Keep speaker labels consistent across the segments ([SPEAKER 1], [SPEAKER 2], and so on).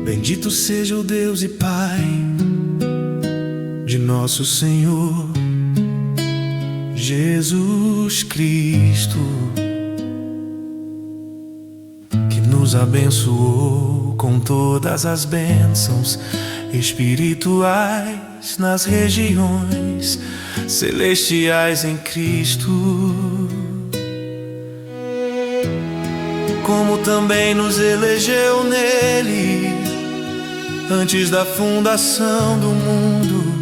[SPEAKER 1] Bendito seja o Deus e Pai de nosso Senhor Jesus Cristo, que nos abençoou com todas as bênçãos espirituais nas regiões celestiais em Cristo, como também nos elegeu nele antes da fundação do mundo,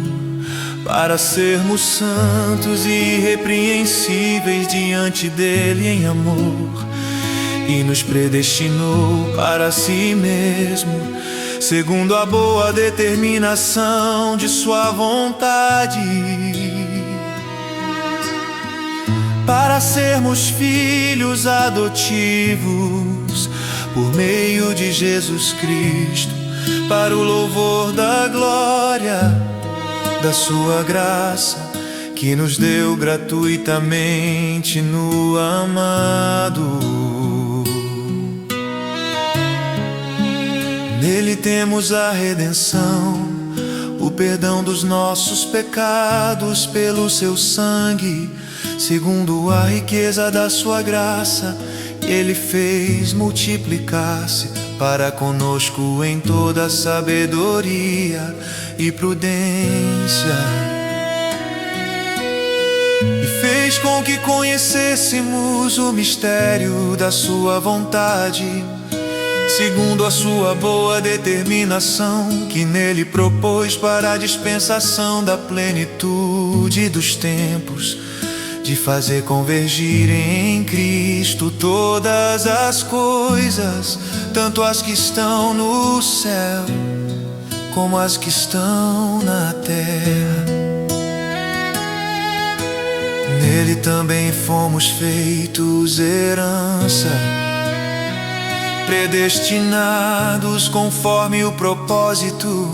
[SPEAKER 1] para sermos santos e irrepreensíveis diante dele em amor, e nos predestinou para si mesmo, segundo a boa determinação de sua vontade, para sermos filhos adotivos por meio de Jesus Cristo, para o louvor da glória da sua graça, que nos deu gratuitamente no amado. Nele temos a redenção, o perdão dos nossos pecados pelo seu sangue, segundo a riqueza da sua graça, ele fez multiplicar-se para conosco em toda sabedoria e prudência, e fez com que conhecêssemos o mistério da sua vontade, segundo a sua boa determinação, que nele propôs para a dispensação da plenitude dos tempos, de fazer convergir em Cristo todas as coisas, tanto as que estão no céu como as que estão na terra. Nele também fomos feitos herança, predestinados conforme o propósito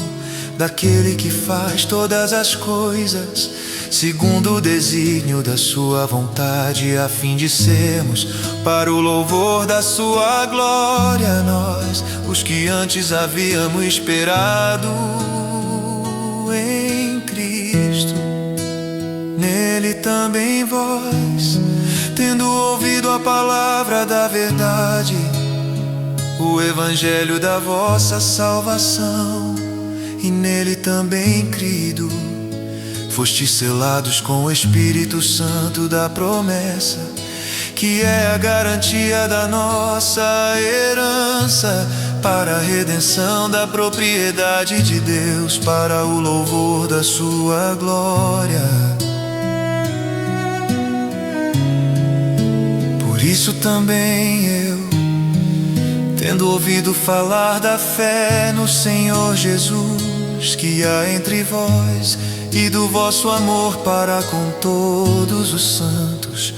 [SPEAKER 1] daquele que faz todas as coisas segundo o desígnio da sua vontade, a fim de sermos para o louvor da sua glória, nós, os que antes havíamos esperado em Cristo. Nele também vós, tendo ouvido a palavra da verdade, o evangelho da vossa salvação, e nele também crido, fostes selados com o Espírito Santo da promessa, que é a garantia da nossa herança, para a redenção da propriedade de Deus, para o louvor da sua glória. Por isso também eu, tendo ouvido falar da fé no Senhor Jesus, que há entre vós, e do vosso amor para com todos os santos,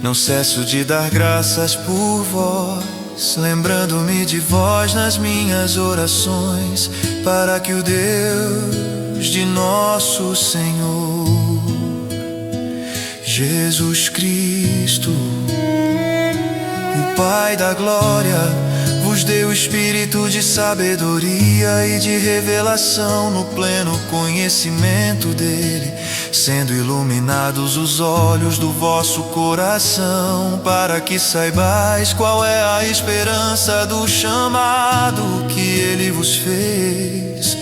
[SPEAKER 1] não cesso de dar graças por vós, lembrando-me de vós nas minhas orações, para que o Deus de nosso Senhor Jesus Cristo, o Pai da glória, vos dê o espírito de sabedoria e de revelação no pleno conhecimento dele, sendo iluminados os olhos do vosso coração, para que saibais qual é a esperança do chamado que ele vos fez,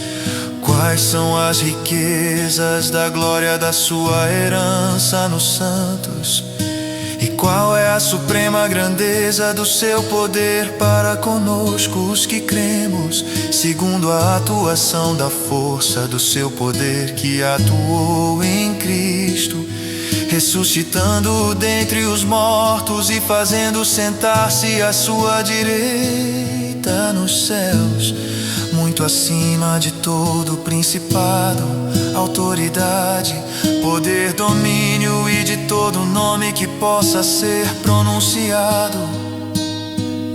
[SPEAKER 1] quais são as riquezas da glória da sua herança nos santos, e qual é a suprema grandeza do seu poder para conosco os que cremos, segundo a atuação da força do seu poder que atuou em Cristo, ressuscitando-o dentre os mortos e fazendo sentar-se à sua direita nos céus, muito acima de todo principado, autoridade, poder, domínio e de todo nome que possa ser pronunciado,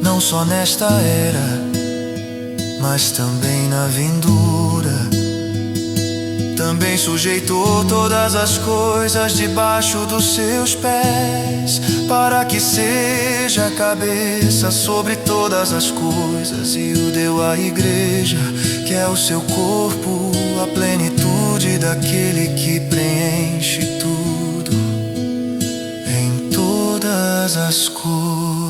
[SPEAKER 1] não só nesta era, mas também na vindoura. também sujeitou todas as coisas debaixo dos seus pés, para que seja a cabeça sobre todas as coisas, e o deu à igreja, que é o seu corpo, a plenitude daquele que preenche tudo em todas as coisas.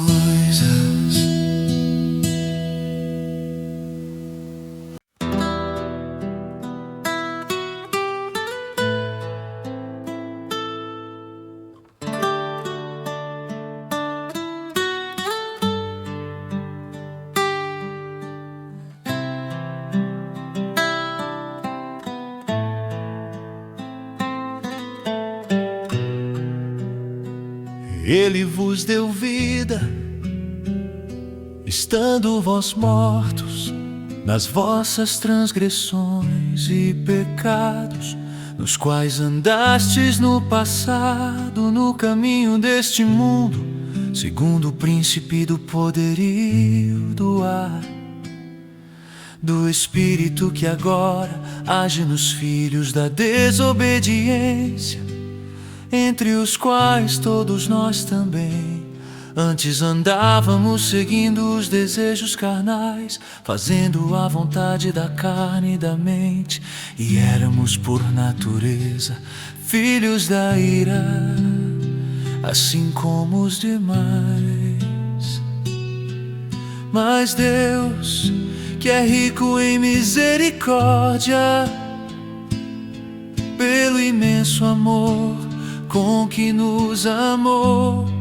[SPEAKER 2] Ele vos deu vida, estando vós mortos nas vossas transgressões e pecados, nos quais andastes no passado, no caminho deste mundo, segundo o príncipe do poderio do ar, do espírito que agora age nos filhos da desobediência, entre os quais todos nós também antes andávamos seguindo os desejos carnais, fazendo a vontade da carne e da mente, e éramos por natureza filhos da ira, assim como os demais. Mas Deus, que é rico em misericórdia, pelo imenso amor com que nos amou,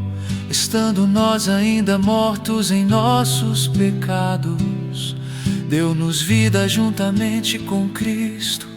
[SPEAKER 2] estando nós ainda mortos em nossos pecados, deu-nos vida juntamente com Cristo.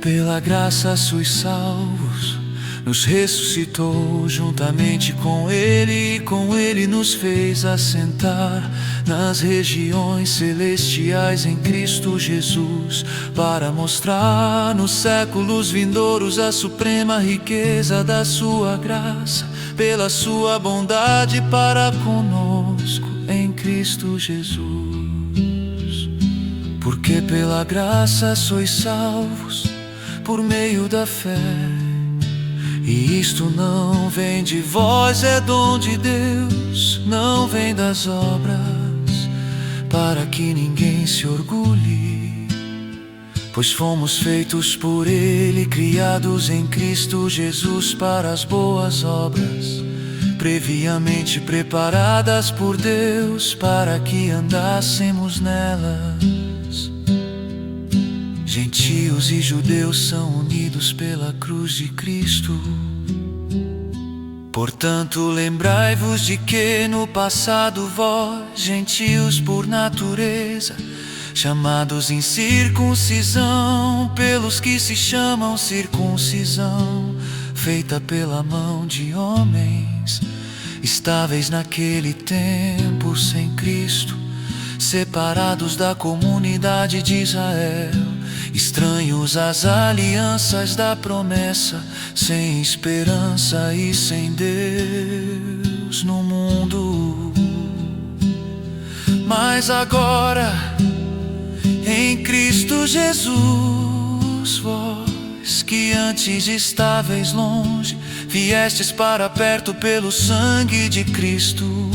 [SPEAKER 2] Pela graça sois salvos, nos ressuscitou juntamente com Ele, e com Ele nos fez assentar nas regiões celestiais em Cristo Jesus, para mostrar nos séculos vindouros a suprema riqueza da sua graça, pela sua bondade para conosco em Cristo Jesus. Porque pela graça sois salvos por meio da fé, e isto não vem de vós, é dom de Deus, não vem das obras, para que ninguém se orgulhe. Pois fomos feitos por Ele, criados em Cristo Jesus para as boas obras, previamente preparadas por Deus, para que andássemos nelas. Gentios e judeus são unidos pela cruz de Cristo. Portanto, lembrai-vos de que no passado vós, gentios por natureza, chamados em circuncisão pelos que se chamam circuncisão, feita pela mão de homens, estáveis naquele tempo sem Cristo, separados da comunidade de Israel, estranhos às alianças da promessa, sem esperança e sem Deus no mundo. Mas agora, em Cristo Jesus, vós que antes estáveis longe, viestes para perto pelo sangue de Cristo,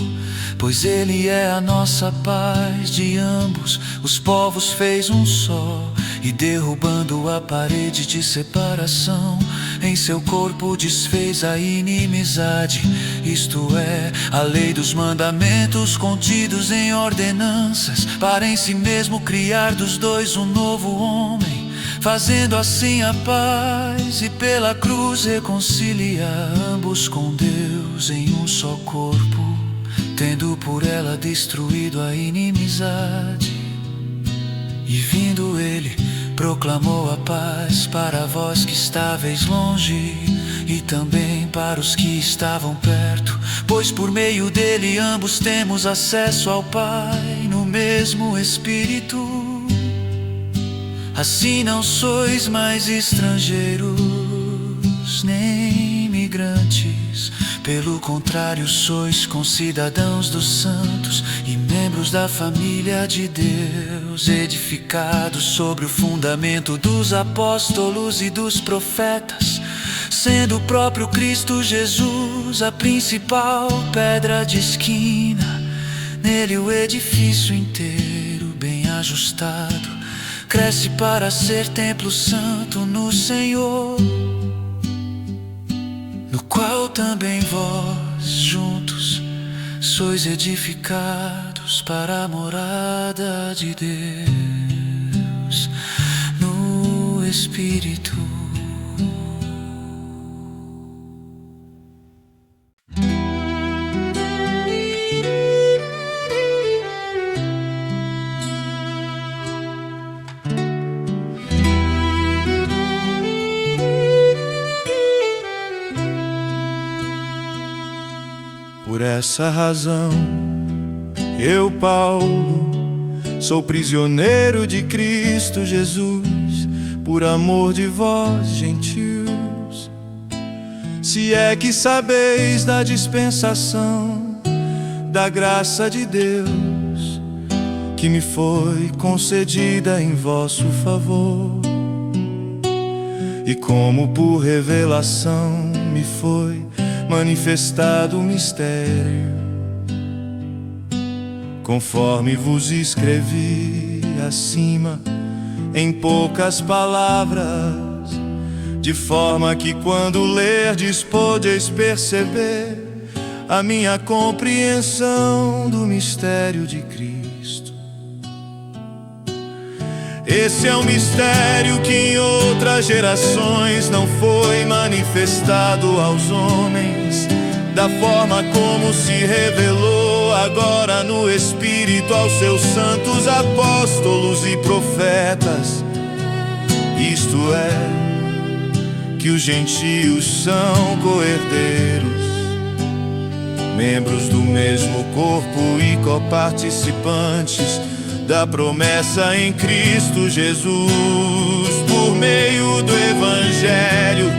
[SPEAKER 2] pois Ele é a nossa paz, de ambos os povos fez um só, e derrubando a parede de separação, em seu corpo desfez a inimizade, isto é, a lei dos mandamentos contidos em ordenanças, para em si mesmo criar dos dois um novo homem, fazendo assim a paz, e pela cruz reconciliar ambos com Deus em um só corpo, tendo por ela destruído a inimizade. E vindo Ele, proclamou a paz para vós que estáveis longe, e também para os que estavam perto, pois por meio dele ambos temos acesso ao Pai no mesmo Espírito. Assim não sois mais estrangeiros nem imigrantes, pelo contrário sois concidadãos dos santos e membros membros da família de Deus, edificados sobre o fundamento dos apóstolos e dos profetas, sendo o próprio Cristo Jesus a principal pedra de esquina. Nele o edifício inteiro, bem ajustado, cresce para ser templo santo no Senhor, no qual também vós juntos sois edificados para a morada de Deus no Espírito.
[SPEAKER 1] Por essa razão, eu, Paulo, sou prisioneiro de Cristo Jesus, por amor de vós, gentios. Se é que sabeis da dispensação da graça de Deus, que me foi concedida em vosso favor, e como por revelação me foi manifestado o mistério, conforme vos escrevi acima, em poucas palavras, de forma que quando lerdes podeis perceber a minha compreensão do mistério de Cristo. Esse é um mistério que em outras gerações não foi manifestado aos homens, da forma como se revelou agora no Espírito aos seus santos apóstolos e profetas. Isto é, que os gentios são co-herdeiros, membros do mesmo corpo e coparticipantes da promessa em Cristo Jesus. Por meio do Evangelho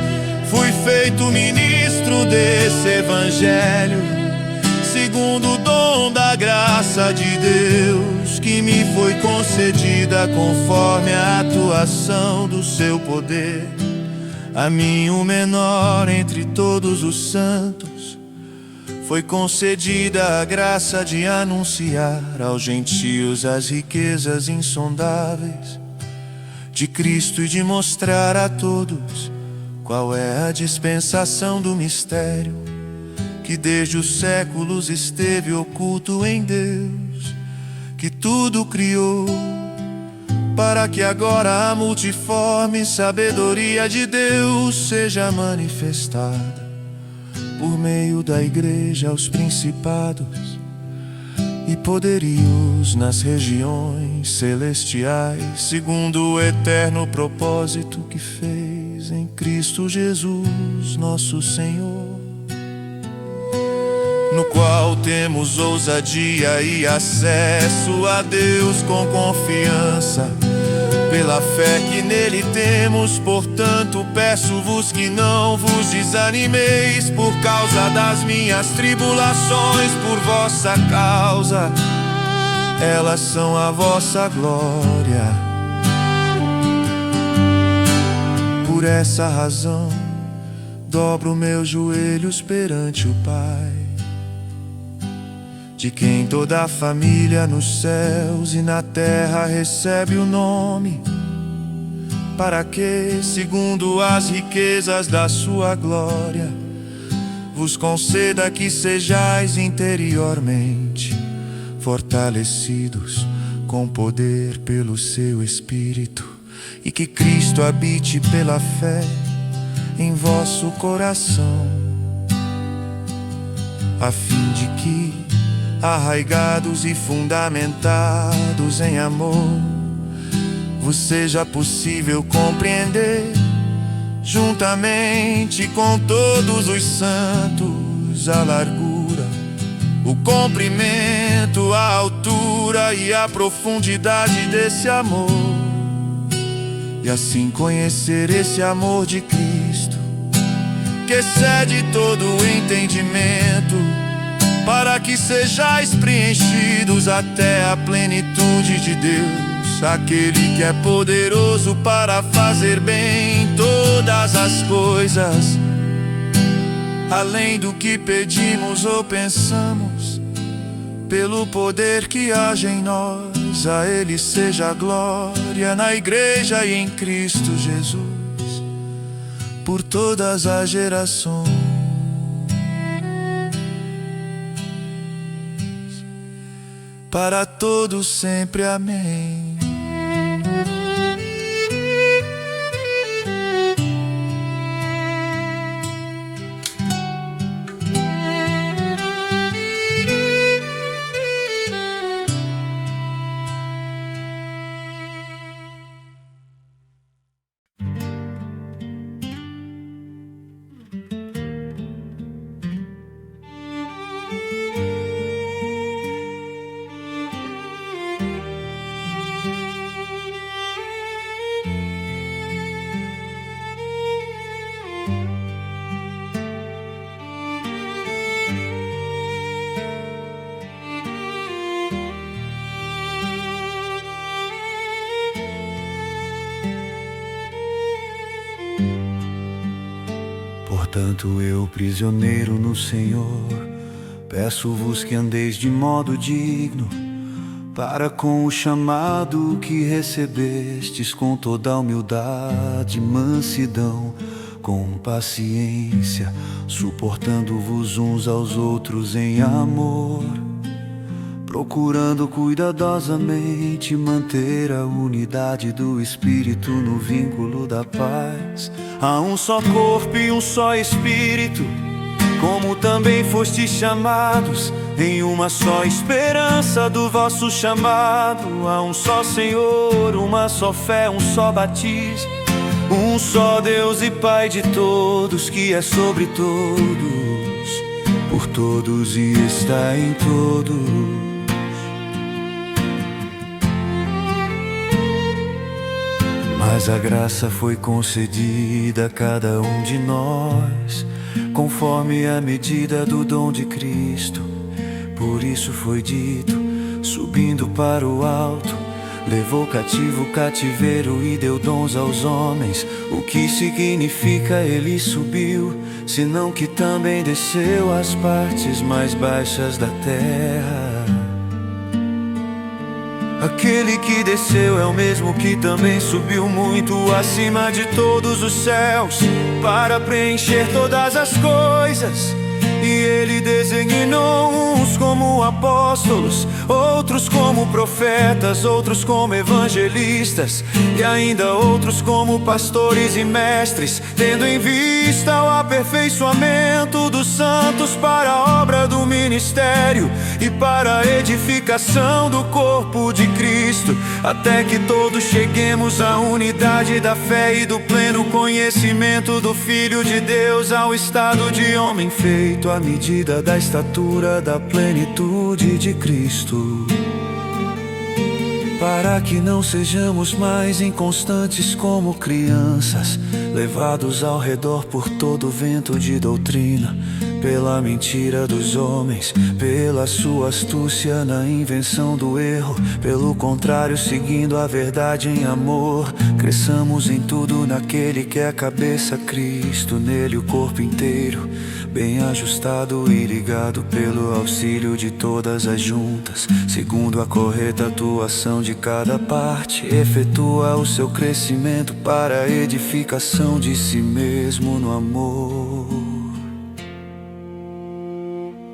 [SPEAKER 1] fui feito ministro desse Evangelho, segundo o dom da graça de Deus, que me foi concedida conforme a atuação do seu poder. A mim, o menor entre todos os santos, foi concedida a graça de anunciar aos gentios as riquezas insondáveis de Cristo e de mostrar a todos qual é a dispensação do mistério que desde os séculos esteve oculto em Deus, que tudo criou, para que agora a multiforme sabedoria de Deus seja manifestada por meio da igreja aos principados e poderios nas regiões celestiais, segundo o eterno propósito que fez em Cristo Jesus, nosso Senhor, no qual temos ousadia e acesso a Deus com confiança, pela fé que nele temos. Portanto, peço-vos que não vos desanimeis por causa das minhas tribulações por vossa causa, elas são a vossa glória. Por essa razão, dobro meus joelhos perante o Pai, de quem toda a família nos céus e na terra recebe o nome, para que, segundo as riquezas da sua glória, vos conceda que sejais interiormente fortalecidos com poder pelo seu Espírito, e que Cristo habite pela fé em vosso coração, a fim de que, arraigados e fundamentados em amor, vos seja possível compreender, juntamente com todos os santos, a largura, o comprimento, a altura e a profundidade desse amor, e assim conhecer esse amor de Cristo, que excede todo o entendimento, para que sejais preenchidos até a plenitude de Deus, aquele que é poderoso para fazer bem todas as coisas, além do que pedimos ou pensamos, pelo poder que age em nós. A Ele seja a glória na Igreja e em Cristo Jesus, por todas as gerações, para todos sempre. Amém. Portanto eu, prisioneiro no Senhor, peço-vos que andeis de modo digno para com o chamado que recebestes, com toda humildade, mansidão, com paciência, suportando-vos uns aos outros em amor, procurando cuidadosamente manter a unidade do Espírito no vínculo da paz. Há um só corpo e um só Espírito, como também fostes chamados, em uma só esperança do vosso chamado. Há um só Senhor, uma só fé, um só batismo, um só Deus e Pai de todos, que é sobre todos, por todos e está em todos. Mas a graça foi concedida a cada um de nós, conforme a medida do dom de Cristo. Por isso foi dito, subindo para o alto, levou cativo o cativeiro e deu dons aos homens. O que significa ele subiu, senão que também desceu às partes mais baixas da terra. Aquele que desceu é o mesmo que também subiu muito acima de todos os céus, para preencher todas as coisas. E ele designou uns como apóstolos, outros como profetas, outros como evangelistas, e ainda outros como pastores e mestres, tendo em vista o aperfeiçoamento dos santos para a obra do ministério e para a edificação do corpo de Cristo, até que todos cheguemos à unidade da fé e do pleno conhecimento do Filho de Deus, ao estado de homem feito à medida da estatura da plenitude de Cristo, para que não sejamos mais inconstantes como crianças, levados ao redor por todo vento de doutrina, pela mentira dos homens, pela sua astúcia na invenção do erro. Pelo contrário, seguindo a verdade em amor, cresçamos em tudo naquele que é a cabeça, Cristo. Nele o corpo inteiro, bem ajustado e ligado pelo auxílio de todas as juntas, segundo a correta atuação de cada parte, efetua o seu crescimento para a edificação de si mesmo no amor.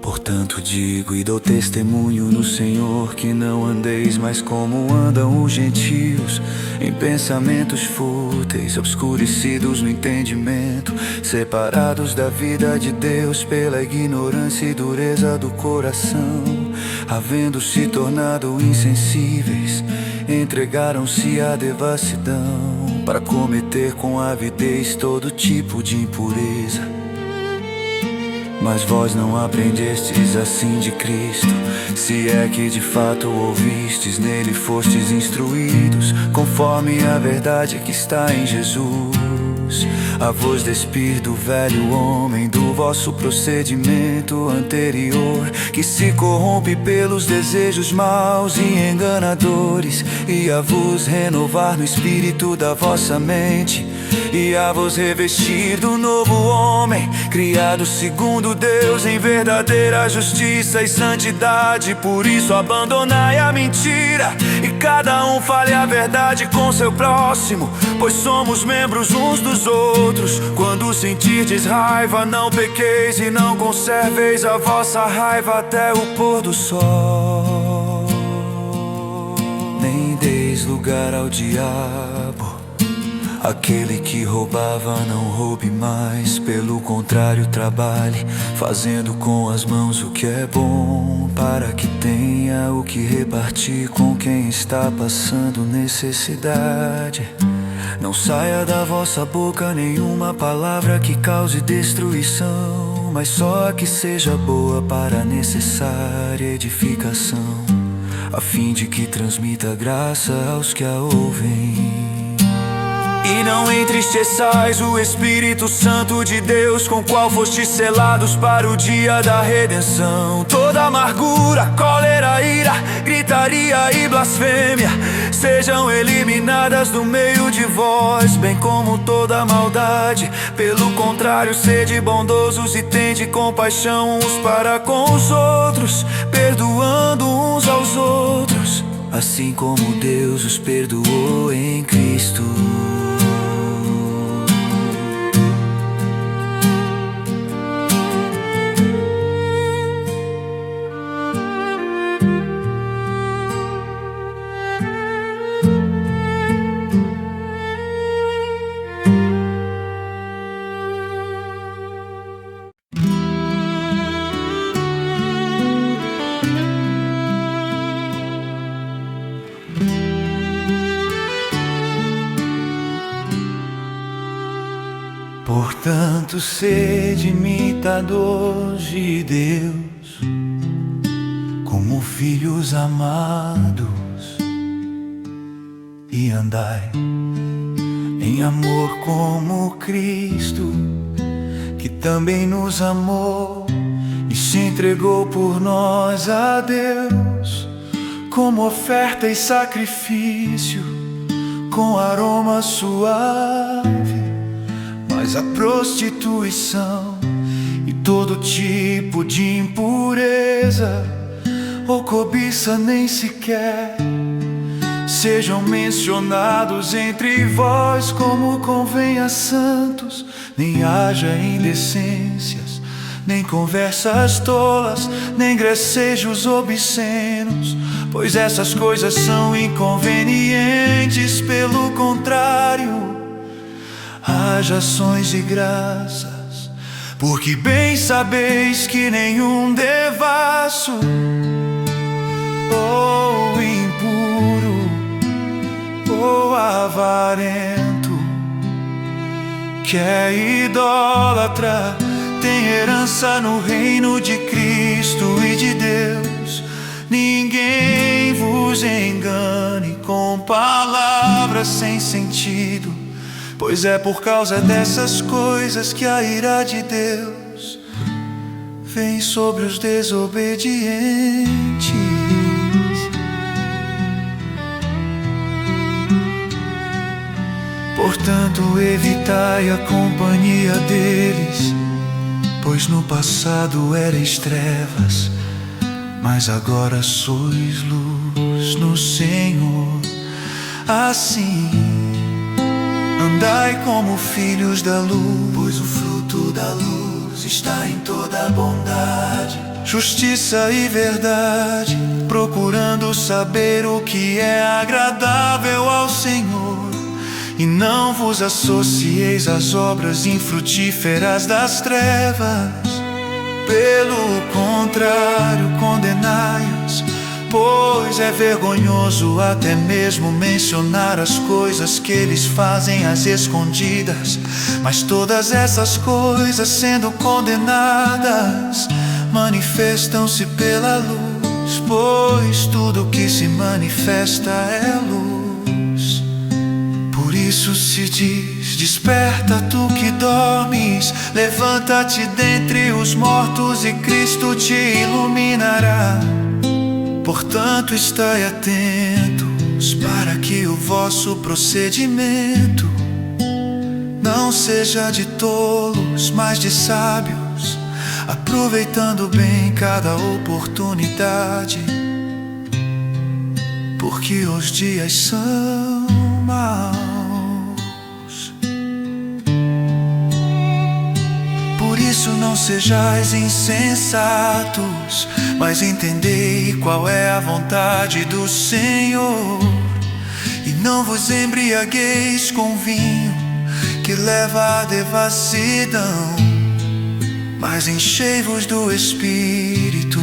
[SPEAKER 1] Portanto digo e dou testemunho no Senhor, que não andeis mais como andam os gentios, em pensamentos fúteis, obscurecidos no entendimento, separados da vida de Deus pela ignorância e dureza do coração, havendo se tornado insensíveis, entregaram-se à devassidão, para cometer com avidez todo tipo de impureza. Mas vós não aprendestes assim de Cristo, se é que de fato ouvistes, nele fostes instruídos, conforme a verdade que está em Jesus. a vos despir do velho homem, do vosso procedimento anterior, que se corrompe pelos desejos maus e enganadores, e a vos renovar no espírito da vossa mente, e a vos revestir do novo homem, criado segundo Deus em verdadeira justiça e santidade. Por isso abandonai a mentira, e cada um fale a verdade com seu próximo, pois somos membros uns dos outros. Quando sentirdes raiva, não pequeis e não conserveis a vossa raiva até o pôr do sol. Nem deis lugar ao diabo. Aquele que roubava, não roube mais. Pelo contrário, trabalhe, fazendo com as mãos o que é bom, para que tenha o que repartir com quem está passando necessidade. Não saia da vossa boca nenhuma palavra que cause destruição, mas só a que seja boa para a necessária edificação, a fim de que transmita graça aos que a ouvem. E não entristeçais o Espírito Santo de Deus, com o qual fostes selados para o dia da redenção. Toda amargura, cólera, ira, gritaria e blasfêmia sejam eliminadas do meio de vós, bem como toda maldade. Pelo contrário, sede bondosos e tende compaixão uns para com os outros, perdoando uns aos outros, assim como Deus os perdoou em Cristo. Portanto, sede imitadores de Deus, como filhos amados, e andai em amor como Cristo, que também nos amou e se entregou por nós a Deus, como oferta e sacrifício, com aroma suave. Mas a prostituição e todo tipo de impureza ou cobiça nem sequer sejam mencionados entre vós, como convém a santos. Nem haja indecências, nem conversas tolas, nem grecejos obscenos, pois essas coisas são inconvenientes. Pelo contrário, haja ações e graças, porque bem sabeis que nenhum devasso ou impuro ou avarento, que é idólatra, tem herança no reino de Cristo e de Deus. Ninguém vos engane com palavras sem sentido, pois é por causa dessas coisas que a ira de Deus vem sobre os desobedientes. Portanto, evitai a companhia deles, pois no passado erais trevas, mas agora sois luz no Senhor. Assim, andai como filhos da luz, pois o fruto da luz está em toda a bondade, justiça e verdade, procurando saber o que é agradável ao Senhor. E não vos associeis às obras infrutíferas das trevas, pelo contrário, condenai-as, pois é vergonhoso até mesmo mencionar as coisas que eles fazem às escondidas. Mas todas essas coisas, sendo condenadas, manifestam-se pela luz, pois tudo que se manifesta é luz. Por isso se diz: desperta tu que dormes, levanta-te dentre os mortos e Cristo te iluminará. Portanto, estai atentos para que o vosso procedimento não seja de tolos, mas de sábios, aproveitando bem cada oportunidade, porque os dias são maus. Por isso não sejais insensatos, mas entendei qual é a vontade do Senhor. E não vos embriagueis com vinho, que leva à devassidão, mas enchei-vos do Espírito,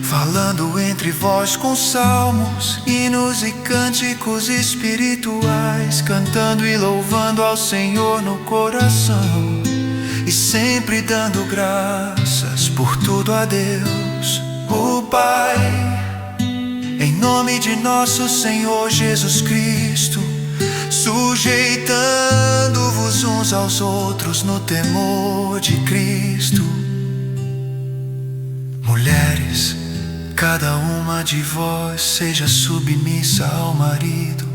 [SPEAKER 1] falando entre vós com salmos, hinos e cânticos espirituais, cantando e louvando ao Senhor no coração, e sempre dando graças por tudo a Deus, o Pai, em nome de nosso Senhor Jesus Cristo, sujeitando-vos uns aos outros no temor de Cristo. Mulheres, cada uma de vós seja submissa ao marido,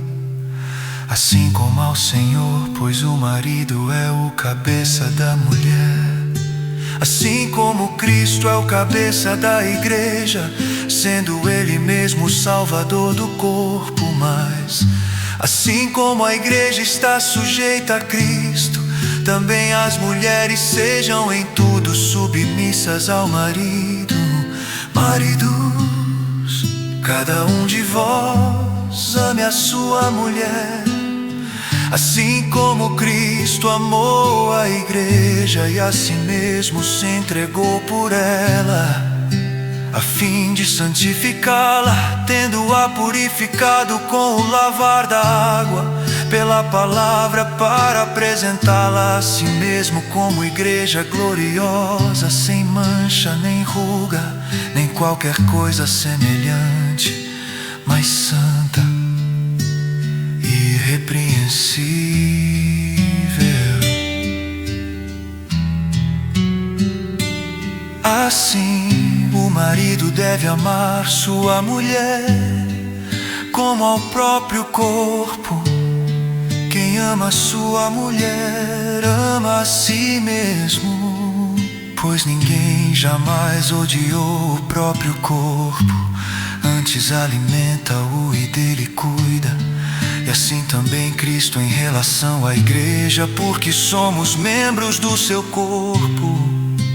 [SPEAKER 1] assim como ao Senhor, pois o marido é o cabeça da mulher. Assim como Cristo é o cabeça da igreja, sendo Ele mesmo o Salvador do corpo. Mas assim como a igreja está sujeita a Cristo, também as mulheres sejam em tudo submissas ao marido. Maridos, cada um de vós ame a sua mulher, assim como Cristo amou a igreja e a si mesmo se entregou por ela, a fim de santificá-la, tendo-a purificado com o lavar da água pela palavra, para apresentá-la a si mesmo como igreja gloriosa, sem mancha, nem ruga, nem qualquer coisa semelhante, mas santa e irrepreensível. Assim, o marido deve amar sua mulher como ao próprio corpo. Quem ama sua mulher ama a si mesmo, pois ninguém jamais odiou o próprio corpo, antes alimenta-o e dele cuida. E assim também Cristo em relação à igreja, porque somos membros do seu corpo.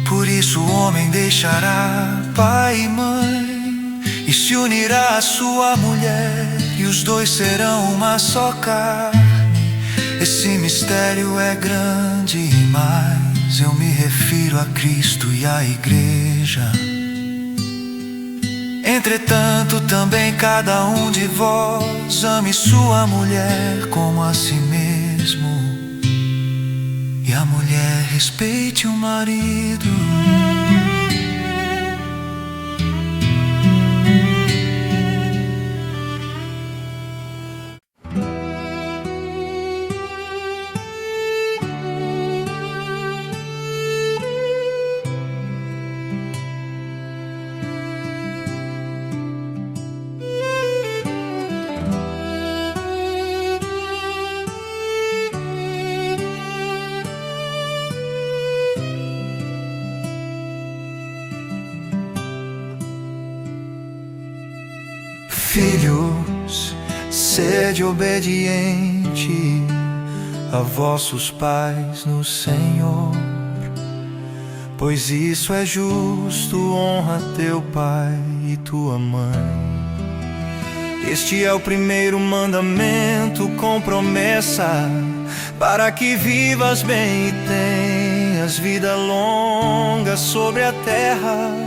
[SPEAKER 1] Por isso o homem deixará pai e mãe e se unirá à sua mulher, e os dois serão uma só carne. Esse mistério é grande, mas eu me refiro a Cristo e à igreja. Entretanto, também cada um de vós ame sua mulher como a si mesmo, e a mulher respeite o marido. Filhos, sede obediente a vossos pais no Senhor, pois isso é justo. Honra teu pai e tua mãe. Este é o primeiro mandamento com promessa, para que vivas bem e tenhas vida longa sobre a terra.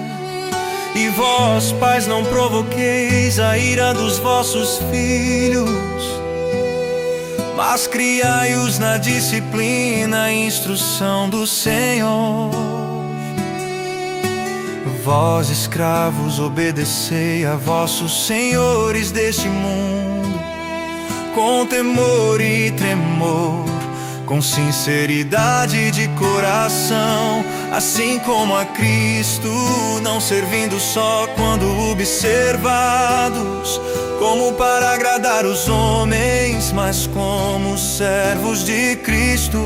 [SPEAKER 1] E vós, pais, não provoqueis a ira dos vossos filhos, mas criai-os na disciplina e instrução do Senhor. Vós, escravos, obedecei a vossos senhores deste mundo, com temor e tremor, com sinceridade de coração, assim como a Cristo, não servindo só quando observados, como para agradar os homens, mas como servos de Cristo,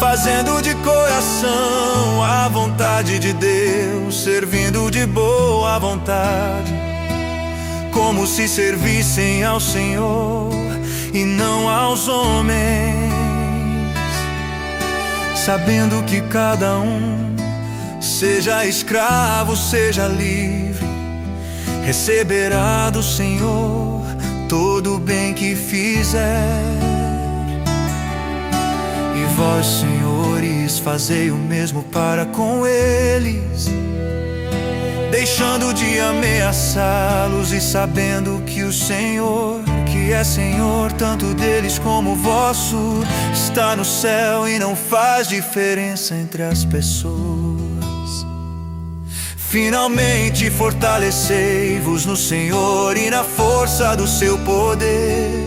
[SPEAKER 1] fazendo de coração a vontade de Deus, servindo de boa vontade, como se servissem ao Senhor e não aos homens, sabendo que cada um, seja escravo, seja livre, receberá do Senhor todo o bem que fizer. E vós, senhores, fazei o mesmo para com eles, deixando de ameaçá-los e sabendo que o Senhor, que é Senhor tanto deles como vosso, está no céu e não faz diferença entre as pessoas. Finalmente fortalecei-vos no Senhor e na força do seu poder,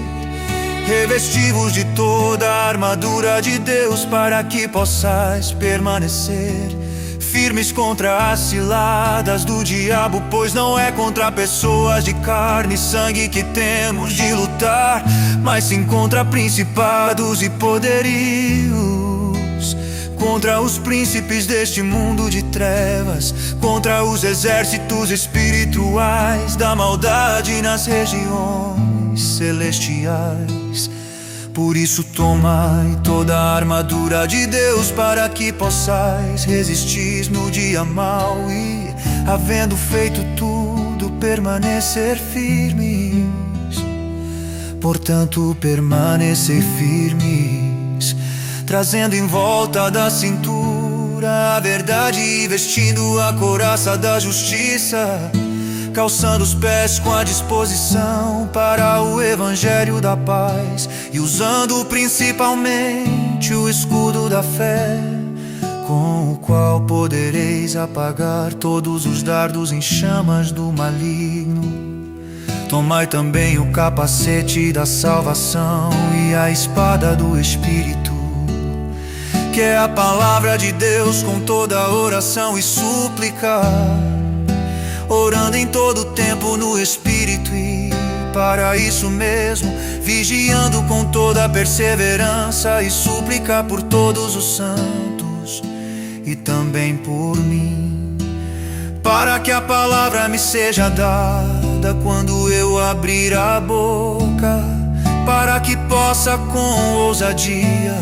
[SPEAKER 1] revesti-vos de toda a armadura de Deus, para que possais permanecer firmes contra as ciladas do diabo, pois não é contra pessoas de carne e sangue que temos de lutar, mas sim contra principados e poderios, contra os príncipes deste mundo de trevas, contra os exércitos espirituais da maldade nas regiões celestiais. Por isso tomai toda a armadura de Deus, para que possais resistir no dia mau e, havendo feito tudo, permanecer firmes. Portanto, permanecei firmes, trazendo em volta da cintura a verdade e vestindo a couraça da justiça, calçando os pés com a disposição para o evangelho da paz, e usando principalmente o escudo da fé, com o qual podereis apagar todos os dardos em chamas do maligno. Tomai também o capacete da salvação e a espada do Espírito, que é a palavra de Deus, com toda oração e súplica, orando em todo tempo no Espírito, e para isso mesmo vigiando com toda perseverança e súplica por todos os santos e também por mim, para que a palavra me seja dada quando eu abrir a boca, para que possa com ousadia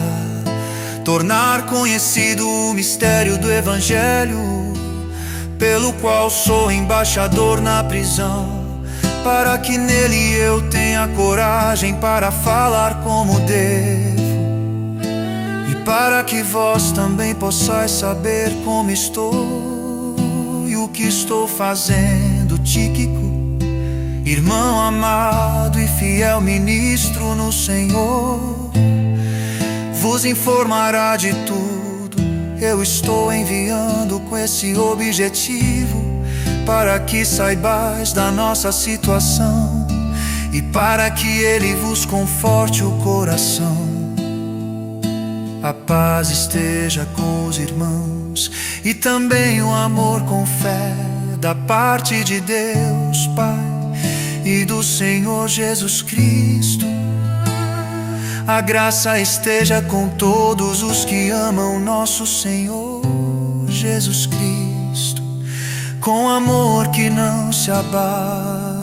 [SPEAKER 1] tornar conhecido o mistério do Evangelho, pelo qual sou embaixador na prisão, para que nele eu tenha coragem para falar como devo, e para que vós também possais saber como estou e o que estou fazendo. Tíquico, irmão amado e fiel ministro no Senhor, vos informará de tudo. Eu estou enviando com esse objetivo, para que saibais da nossa situação e para que ele vos conforte o coração. A paz esteja com os irmãos e também o amor com fé, da parte de Deus Pai e do Senhor Jesus Cristo. A graça esteja com todos os que amam nosso Senhor Jesus Cristo, com amor que não se abala.